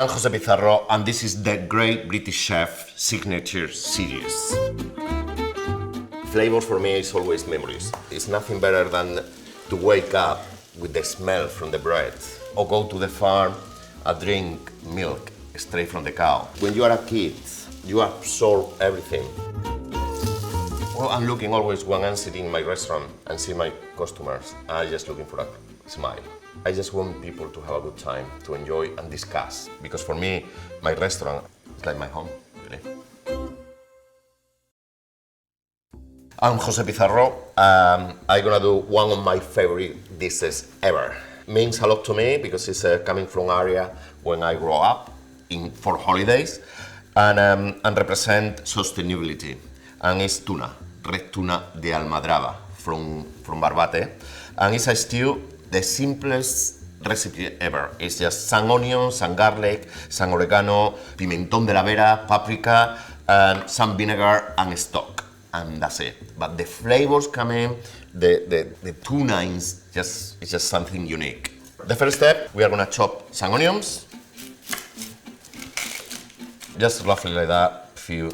I'm José Pizarro, and this is the Great British Chef Signature Series. Flavors for me is always memories. It's nothing better than to wake up with the smell from the bread, or go to the farm and drink milk straight from the cow. When you are a kid, you absorb everything. Well, I'm looking always when I'm sitting in my restaurant and see my customers, I'm just looking for a smile. I just want people to have a good time, to enjoy and discuss. Because for me, my restaurant is like my home, really. I'm José Pizarro. I'm gonna do one of my favorite dishes ever. Means a lot to me because it's coming from an area when I grew up for holidays and represent sustainability. And it's tuna, red tuna de Almadraba from Barbate. And it's a stew, the simplest recipe ever. It's just some onions, some garlic, some oregano, pimentón de la vera, paprika, and some vinegar and stock. And that's it. But the flavors come in, the tuna is just something unique. The first step, we are gonna chop some onions. Just roughly like that, few,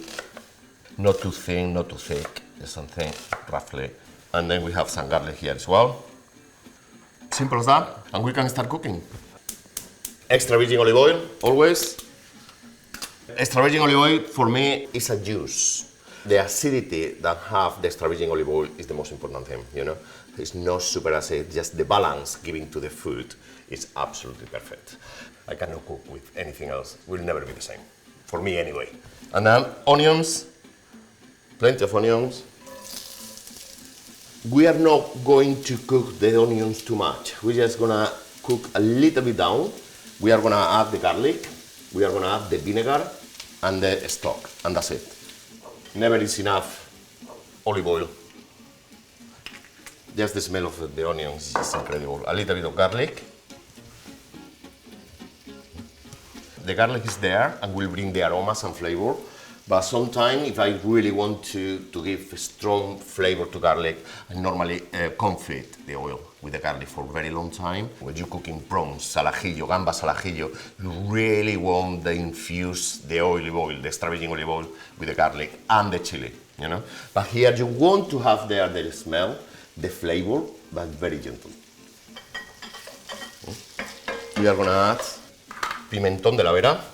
not too thin, not too thick, just something roughly. And then we have some garlic here as well. Simple as that, and we can start cooking. Extra virgin olive oil, always. Extra virgin olive oil, for me, is a juice. The acidity that have the extra virgin olive oil is the most important thing, you know? It's not super acid, just the balance giving to the food is absolutely perfect. I cannot cook with anything else, it will never be the same. For me anyway. And then onions, plenty of onions. We are not going to cook the onions too much. We're just gonna cook a little bit down. We are gonna add the garlic, we are gonna add the vinegar and the stock, and that's it. Never is enough olive oil. Just the smell of the onions is just incredible. A little bit of garlic. The garlic is there and will bring the aromas and flavor. But sometimes, if I really want to give a strong flavor to garlic, I normally confit the oil with the garlic for a very long time. When you're cooking prawns, al ajillo, gambas al ajillo, you really want to infuse the olive oil, the extra virgin olive oil, with the garlic and the chili, you know? But here you want to have there the smell, the flavor, but very gentle. We are gonna add pimentón de la vera.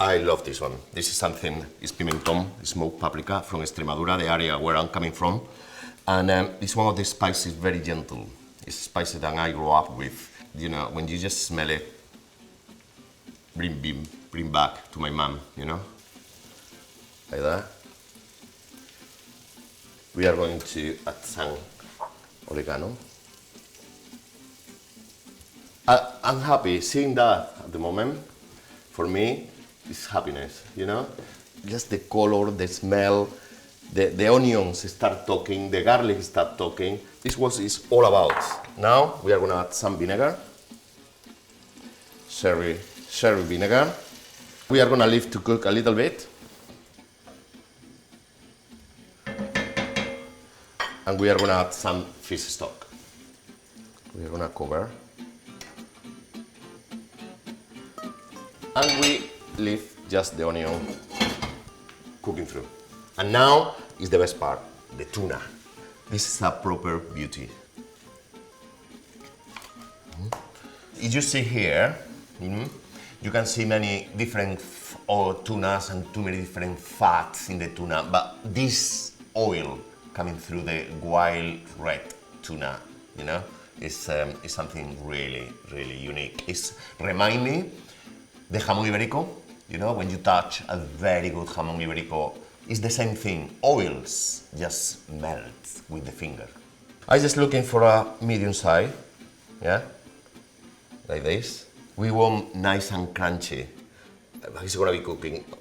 I love this one. This is something, it's pimentón, smoked paprika from Extremadura, the area where I'm coming from. And it's one of the spices, very gentle. It's spicy that I grew up with. You know, when you just smell it, bring back to my mom, you know? Like that. We are going to add some oregano. I'm happy seeing that at the moment. For me, it's happiness, you know? Just the color, the smell, the onions start talking, the garlic start talking. This is what it's all about. Now we are gonna add some vinegar, sherry vinegar. We are gonna leave to cook a little bit. And we are gonna add some fish stock. We are gonna cover. And we leave just the onion cooking through. And now is the best part, the tuna. This is a proper beauty. As you see here, you can see many different tunas and too many different fats in the tuna, but this oil coming through the wild red tuna, you know, is something really, really unique. It's remind me the jamón ibérico, you know, when you touch a very good jamón ibérico, it's the same thing. Oils just melt with the finger. I'm just looking for a medium size, yeah, like this. We want nice and crunchy. It's gonna be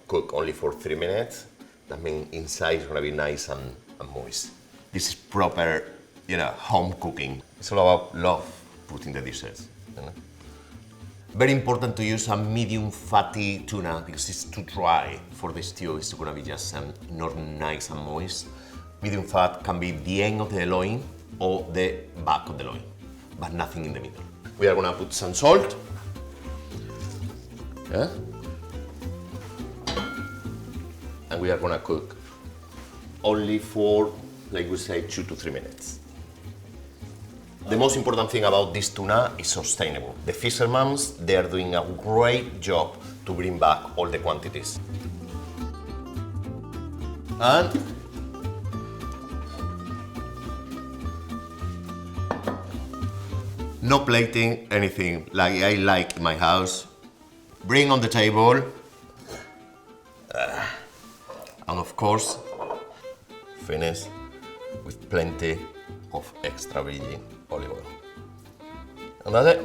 cook only for 3 minutes. That means inside is gonna be nice and moist. This is proper, you know, home cooking. It's all about love putting the dishes, you know? Very important to use a medium fatty tuna because it's too dry for the stew. It's gonna be just not nice and moist. Medium fat can be the end of the loin or the back of the loin, but nothing in the middle. We are gonna put some salt. Yeah? And we are gonna cook only for, like we say, 2 to 3 minutes. The most important thing about this tuna is sustainable. The fishermen, they are doing a great job to bring back all the quantities. And no plating, anything like I like in my house. Bring on the table. And of course, finish with plenty of extra virgin olive oil. And that's it.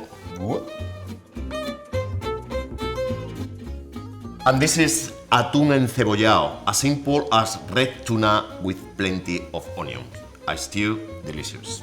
And this is atún encebollado, as simple as red tuna with plenty of onion. A stew, delicious.